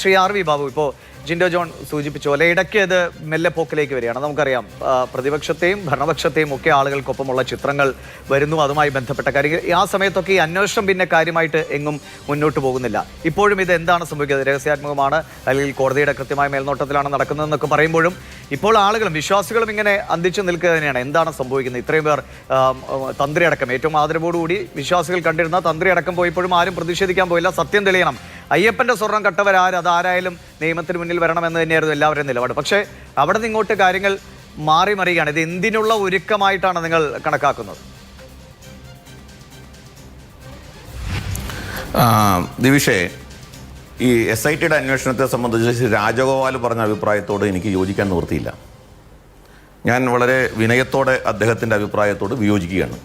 Shri R V Babu, ഇപ്പോൾ Jinto John സൂചിപ്പിച്ച പോലെ ഇടയ്ക്ക് ഇത് മെല്ലെ പോക്കിലേക്ക് വരികയാണ്. നമുക്കറിയാം പ്രതിപക്ഷത്തെയും ഭരണപക്ഷത്തെയും ഒക്കെ ആളുകൾക്കൊപ്പമുള്ള ചിത്രങ്ങൾ വരുന്നു. അതുമായി ബന്ധപ്പെട്ട കാര്യങ്ങൾ ആ സമയത്തൊക്കെ ഈ അന്വേഷണം പിന്നെ കാര്യമായിട്ട് എങ്ങും മുന്നോട്ട് പോകുന്നില്ല. ഇപ്പോഴും ഇത് എന്താണ് സംഭവിക്കുന്നത്? രഹസ്യാത്മകമാണ്, അല്ലെങ്കിൽ കോടതിയുടെ കൃത്യമായ മേൽനോട്ടത്തിലാണ് നടക്കുന്നതെന്നൊക്കെ പറയുമ്പോഴും ഇപ്പോൾ ആളുകളും വിശ്വാസികളും ഇങ്ങനെ അന്തിച്ചു നിൽക്കുക തന്നെയാണ്. എന്താണ് സംഭവിക്കുന്നത്? ഇത്രയും പേർ തന്ത്രി അടക്കം, ഏറ്റവും ആദരവോടുകൂടി വിശ്വാസികൾ കണ്ടിരുന്ന തന്ത്രി അടക്കം പോയപ്പോഴും ആരും പ്രതിഷേധിക്കാൻ പോയില്ല. സത്യം തെളിയണം, അയ്യപ്പന്റെ സ്വർണം കട്ടവരാര്, അതാരായാലും നിയമത്തിന് മുന്നിൽ വരണമെന്ന് തന്നെയായിരുന്നു എല്ലാവരുടെയും നിലപാട്. പക്ഷേ അവിടെ നിന്ന് ഇങ്ങോട്ട് കാര്യങ്ങൾ മാറി മറിയുകയാണ്. ഇത് എന്തിനുള്ള ഒരുക്കമായിട്ടാണ് നിങ്ങൾ കണക്കാക്കുന്നത്? ദിവിഷേ, ഈ SITയുടെ അന്വേഷണത്തെ സംബന്ധിച്ച് രാജഗോപാൽ പറഞ്ഞ അഭിപ്രായത്തോട് എനിക്ക് യോജിക്കാൻ നിവൃത്തിയില്ല. ഞാൻ വളരെ വിനയത്തോടെ അദ്ദേഹത്തിൻ്റെ അഭിപ്രായത്തോട് വിയോജിക്കുകയാണ്.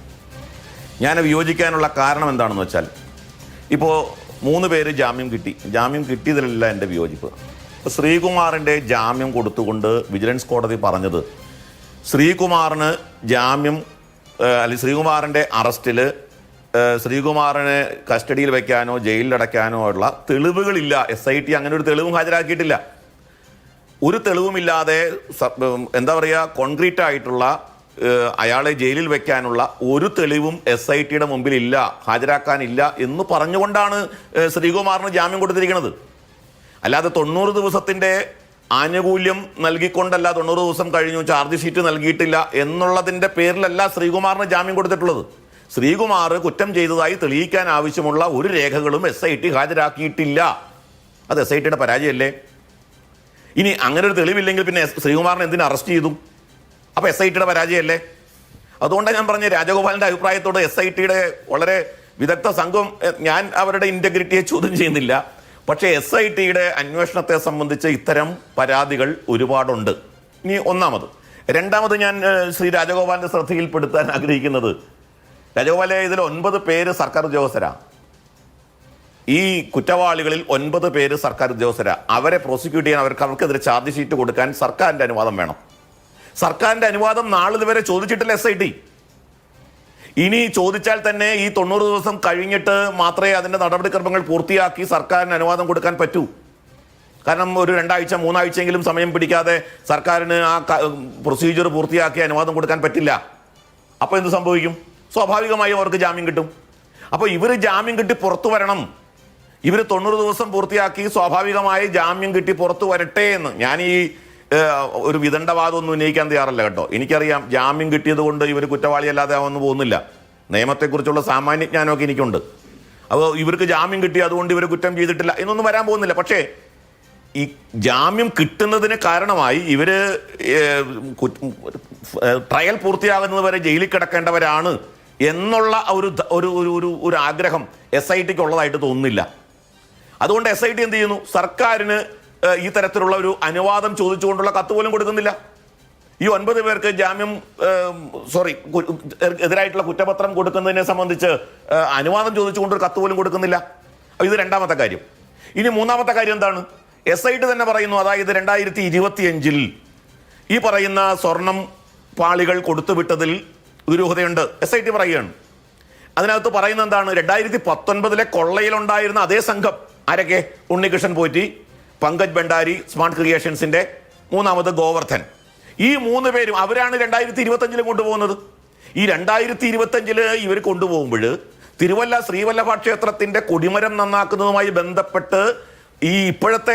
ഞാൻ വിയോജിക്കാനുള്ള കാരണം എന്താണെന്ന് വെച്ചാൽ, ഇപ്പോൾ 3 പേര് ജാമ്യം കിട്ടിയതിലല്ല എൻ്റെ വിയോജിപ്പ്. ശ്രീകുമാറിൻ്റെ ജാമ്യം കൊടുത്തുകൊണ്ട് വിജിലൻസ് കോടതി പറഞ്ഞത് ശ്രീകുമാറിന് ജാമ്യം അല്ലെങ്കിൽ ശ്രീകുമാറിൻ്റെ അറസ്റ്റിൽ ശ്രീകുമാറിനെ കസ്റ്റഡിയിൽ വയ്ക്കാനോ ജയിലിലടയ്ക്കാനോ ഉള്ള തെളിവുകളില്ല. SIT അങ്ങനെ ഒരു തെളിവും ഹാജരാക്കിയിട്ടില്ല. ഒരു തെളിവുമില്ലാതെ എന്താ പറയുക, കോൺക്രീറ്റ് ആയിട്ടുള്ള അയാളെ ജയിലിൽ വെക്കാനുള്ള ഒരു തെളിവും SITയുടെ മുമ്പിൽ ഇല്ല, ഹാജരാക്കാനില്ല എന്ന് പറഞ്ഞുകൊണ്ടാണ് ശ്രീകുമാറിന് ജാമ്യം കൊടുത്തിരിക്കുന്നത്. അല്ലാതെ 90 ദിവസത്തിൻ്റെ ആനുകൂല്യം നൽകിക്കൊണ്ടല്ല, 90 ദിവസം കഴിഞ്ഞു ചാർജ് ഷീറ്റ് നൽകിയിട്ടില്ല എന്നുള്ളതിൻ്റെ പേരിലല്ല ശ്രീകുമാറിന് ജാമ്യം കൊടുത്തിട്ടുള്ളത്. ശ്രീകുമാർ കുറ്റം ചെയ്തതായി തെളിയിക്കാൻ ആവശ്യമുള്ള ഒരു രേഖകളും SIT ഹാജരാക്കിയിട്ടില്ല. അത് SITയുടെ പരാജയമല്ലേ? ഇനി അങ്ങനെ ഒരു തെളിവില്ലെങ്കിൽ പിന്നെ ശ്രീകുമാറിനെ എന്തിനു അറസ്റ്റ് ചെയ്തു? അപ്പോൾ SITയുടെ പരാജയമല്ലേ? അതുകൊണ്ടാണ് ഞാൻ പറഞ്ഞ രാജഗോപാലിൻ്റെ അഭിപ്രായത്തോട് SITയുടെ വളരെ വിദഗ്ധ സംഘം, ഞാൻ അവരുടെ ഇൻറ്റഗ്രിറ്റിയെ ചോദ്യം ചെയ്യുന്നില്ല. പക്ഷേ SITയുടെ അന്വേഷണത്തെ സംബന്ധിച്ച് ഇത്തരം പരാതികൾ ഒരുപാടുണ്ട്. ഇനി ഒന്നാമത്. രണ്ടാമത് ഞാൻ ശ്രീ രാജഗോപാലിൻ്റെ ശ്രദ്ധയിൽപ്പെടുത്താൻ ആഗ്രഹിക്കുന്നത്, രാജഗോപാലെ, ഇതിൽ 9 പേര് സർക്കാർ ഉദ്യോഗസ്ഥരാണ്. ഈ കുറ്റവാളികളിൽ 9 പേര് സർക്കാർ ഉദ്യോഗസ്ഥരാണ്. അവരെ പ്രോസിക്യൂട്ട് ചെയ്യാൻ, അവർക്കെതിരെ ചാർജ് ഷീറ്റ് കൊടുക്കാൻ സർക്കാരിൻ്റെ അനുവാദം വേണം. സർക്കാരിൻ്റെ അനുവാദം നാളിതുവരെ ചോദിച്ചിട്ടില്ല SIT. ഇനി ചോദിച്ചാൽ തന്നെ ഈ 90 ദിവസം കഴിഞ്ഞിട്ട് മാത്രമേ അതിൻ്റെ നടപടിക്രമങ്ങൾ പൂർത്തിയാക്കി സർക്കാരിന് അനുവാദം കൊടുക്കാൻ പറ്റൂ. കാരണം ഒരു 2 ആഴ്ച 3 ആഴ്ചയെങ്കിലും സമയം പിടിക്കാതെ സർക്കാരിന് ആ പ്രൊസീജിയർ പൂർത്തിയാക്കി അനുവാദം കൊടുക്കാൻ പറ്റില്ല. അപ്പോൾ എന്ത് സംഭവിക്കും? സ്വാഭാവികമായും അവർക്ക് ജാമ്യം കിട്ടും. അപ്പോൾ ഇവർ ജാമ്യം കിട്ടി പുറത്തു വരണം. ഇവർ 90 ദിവസം പൂർത്തിയാക്കി സ്വാഭാവികമായി ജാമ്യം കിട്ടി പുറത്തു വരട്ടെ എന്ന് ഞാൻ ഈ ഒരു വിദണ്ഡവാദമൊന്നും ഉന്നയിക്കാൻ തയ്യാറല്ല കേട്ടോ. എനിക്കറിയാം ജാമ്യം കിട്ടിയത് കൊണ്ട് ഇവർ കുറ്റവാളിയല്ലാതെ ആവുമെന്ന് പോകുന്നില്ല. നിയമത്തെക്കുറിച്ചുള്ള സാമാന്യ ജ്ഞാനമൊക്കെ എനിക്കുണ്ട്. അപ്പോൾ ഇവർക്ക് ജാമ്യം കിട്ടി അതുകൊണ്ട് ഇവർ കുറ്റം ചെയ്തിട്ടില്ല എന്നൊന്നും വരാൻ പോകുന്നില്ല. പക്ഷേ ഈ ജാമ്യം കിട്ടുന്നതിന് കാരണമായി ഇവർ ട്രയൽ പൂർത്തിയാകുന്നത് വരെ ജയിലിൽ കിടക്കേണ്ടവരാണ് എന്നുള്ള ഒരു ആഗ്രഹം SITക്ക് ഉള്ളതായിട്ട് തോന്നുന്നില്ല. അതുകൊണ്ട് SIT എന്ത് ചെയ്യുന്നു? സർക്കാരിന് ഈ തരത്തിലുള്ള ഒരു അനുവാദം ചോദിച്ചുകൊണ്ടുള്ള കത്ത് പോലും കൊടുക്കുന്നില്ല. ഈ 9 പേർക്ക് ജാമ്യം എതിരായിട്ടുള്ള കുറ്റപത്രം കൊടുക്കുന്നതിനെ സംബന്ധിച്ച് അനുവാദം ചോദിച്ചുകൊണ്ടൊരു കത്ത് പോലും കൊടുക്കുന്നില്ല. ഇത് രണ്ടാമത്തെ കാര്യം. ഇനി മൂന്നാമത്തെ കാര്യം എന്താണ്? SIT തന്നെ പറയുന്നു, അതായത് 2025 ഈ പറയുന്ന സ്വർണം പാളികൾ കൊടുത്തുവിട്ടതിൽ ദുരൂഹതയുണ്ട് SIT പറയുകയാണ്. അതിനകത്ത് പറയുന്നത് എന്താണ്? 2019 കൊള്ളയിലുണ്ടായിരുന്ന അതേ സംഘം, ആരൊക്കെ? ഉണ്ണികൃഷ്ണൻ പോറ്റി, പങ്കജ് ഭണ്ഡാരി, സ്മാർട്ട് ക്രിയേഷൻസിന്റെ മൂന്നാമത് ഗോവർദ്ധൻ, ഈ 3 പേരും അവരാണ് 2025 കൊണ്ടുപോകുന്നത്. ഈ 2025 ഇവർ കൊണ്ടുപോകുമ്പോൾ തിരുവല്ല ശ്രീവല്ലഭ ക്ഷേത്രത്തിന്റെ കൊടിമരം നന്നാക്കുന്നതുമായി ബന്ധപ്പെട്ട് ഈ ഇപ്പോഴത്തെ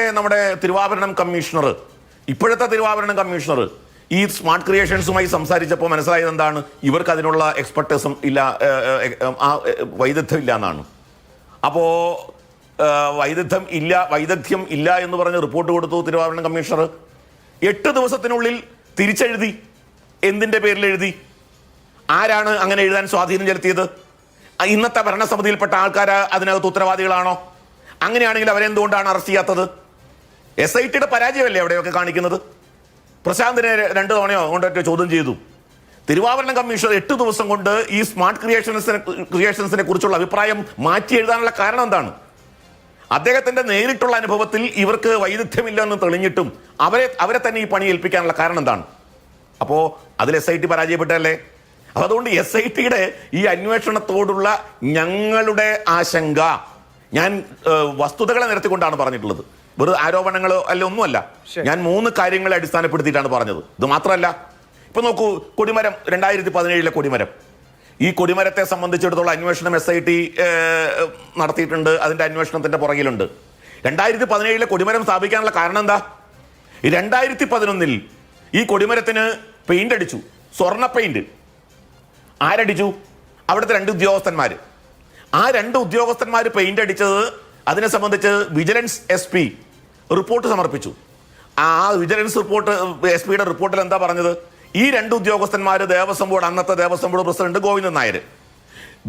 തിരുവാഭരണം കമ്മീഷണർ ഈ സ്മാർട്ട് ക്രിയേഷൻസുമായി സംസാരിച്ചപ്പോൾ മനസ്സിലായത് എന്താണ്? ഇവർക്ക് അതിനുള്ള എക്സ്പെർട്ടീസും ഇല്ല, വൈദഗ്ധ്യം ഇല്ല എന്നാണ്. അപ്പോൾ വൈദഗ്ധ്യം ഇല്ല എന്ന് പറഞ്ഞ് റിപ്പോർട്ട് കൊടുത്തു തിരുവാഭരണം കമ്മീഷണർ. 8 ദിവസത്തിനുള്ളിൽ തിരിച്ചെഴുതി. എന്തിൻ്റെ പേരിൽ എഴുതി? ആരാണ് അങ്ങനെ എഴുതാൻ സ്വാധീനം ചെലുത്തിയത്? ഇന്നത്തെ ഭരണസമിതിയിൽപ്പെട്ട ആൾക്കാർ അതിനകത്ത് ഉത്തരവാദികളാണോ? അങ്ങനെയാണെങ്കിൽ അവരെന്തുകൊണ്ടാണ് അറസ്റ്റ് ചെയ്യാത്തത്? SITയുടെ പരാജയമല്ലേ അവിടെയൊക്കെ കാണിക്കുന്നത്? പ്രശാന്തിനെ 2 തവണയോ കൊണ്ടൊക്കെ ചോദ്യം ചെയ്തു. തിരുവാഭരണം കമ്മീഷണർ 8 ദിവസം കൊണ്ട് ഈ സ്മാർട്ട് ക്രിയേഷൻസിനെ കുറിച്ചുള്ള അഭിപ്രായം മാറ്റി എഴുതാനുള്ള കാരണം എന്താണ്? അദ്ദേഹത്തിന്റെ നേരിട്ടുള്ള അനുഭവത്തിൽ ഇവർക്ക് വൈദഗ്ധ്യമില്ലെന്ന് തെളിഞ്ഞിട്ടും അവരെ തന്നെ ഈ പണി ഏൽപ്പിക്കാനുള്ള കാരണം എന്താണ്? അപ്പോൾ അതിൽ SIT പരാജയപ്പെട്ടല്ലേ? അപ്പോൾ അതുകൊണ്ട് SITയുടെ ഈ അന്വേഷണത്തോടുള്ള ഞങ്ങളുടെ ആശങ്ക ഞാൻ വസ്തുതകളെ നിരത്തിക്കൊണ്ടാണ് പറഞ്ഞിട്ടുള്ളത്. വെറുതെ ആരോപണങ്ങളോ അല്ല ഒന്നുമല്ല. ഞാൻ 3 കാര്യങ്ങളെ അടിസ്ഥാനപ്പെടുത്തിയിട്ടാണ് പറഞ്ഞത്. ഇത് മാത്രമല്ല, ഇപ്പൊ നോക്കൂ, കൊടിമരം 2017 കൊടിമരം, ഈ കൊടിമരത്തെ സംബന്ധിച്ചിടത്തോളം അന്വേഷണം SIT നടത്തിയിട്ടുണ്ട്. അതിന്റെ അന്വേഷണത്തിന്റെ പുറകിലുണ്ട്. 2017 കൊടിമരം സ്ഥാപിക്കാനുള്ള കാരണം എന്താ? 2011 ഈ കൊടിമരത്തിന് പെയിന്റ് അടിച്ചു, സ്വർണ്ണ പെയിന്റ്. ആരടിച്ചു? അവിടുത്തെ 2 ഉദ്യോഗസ്ഥന്മാർ. ആ 2 ഉദ്യോഗസ്ഥന്മാർ പെയിന്റ് അടിച്ചത് അതിനെ സംബന്ധിച്ച് വിജിലൻസ് SP റിപ്പോർട്ട് സമർപ്പിച്ചു. ആ വിജിലൻസ് റിപ്പോർട്ട്, SP-യുടെ റിപ്പോർട്ടിൽ എന്താ പറഞ്ഞത്? ഈ 2 ഉദ്യോഗസ്ഥന്മാർ ദേവസ്വം ബോർഡ്, അന്നത്തെ Devaswom board president Govindan Nair,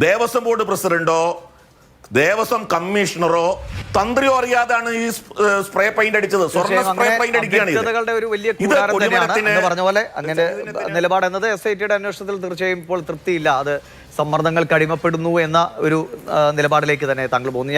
Devaswom board പ്രസിഡന്റോ ദേവസ്വം കമ്മീഷണറോ തന്ത്രിയോ അറിയാതാണ് ഈ സ്പ്രേ പെയിന്റ് അടിച്ചത്. സ്വർണ്ണ സ്പ്രേ പെയിന്റ് അടിക്കുകയാണ്. പറഞ്ഞ പോലെ അങ്ങനെ നിലപാട് എന്നത് SIT-യുടെ അന്വേഷണത്തിൽ തീർച്ചയായും ഇപ്പോൾ തൃപ്തിയില്ല. അത് സമ്മർദ്ദങ്ങൾക്ക് അടിമപ്പെടുന്നു എന്ന ഒരു നിലപാടിലേക്ക് തന്നെ താങ്കൾ പോകുന്നു.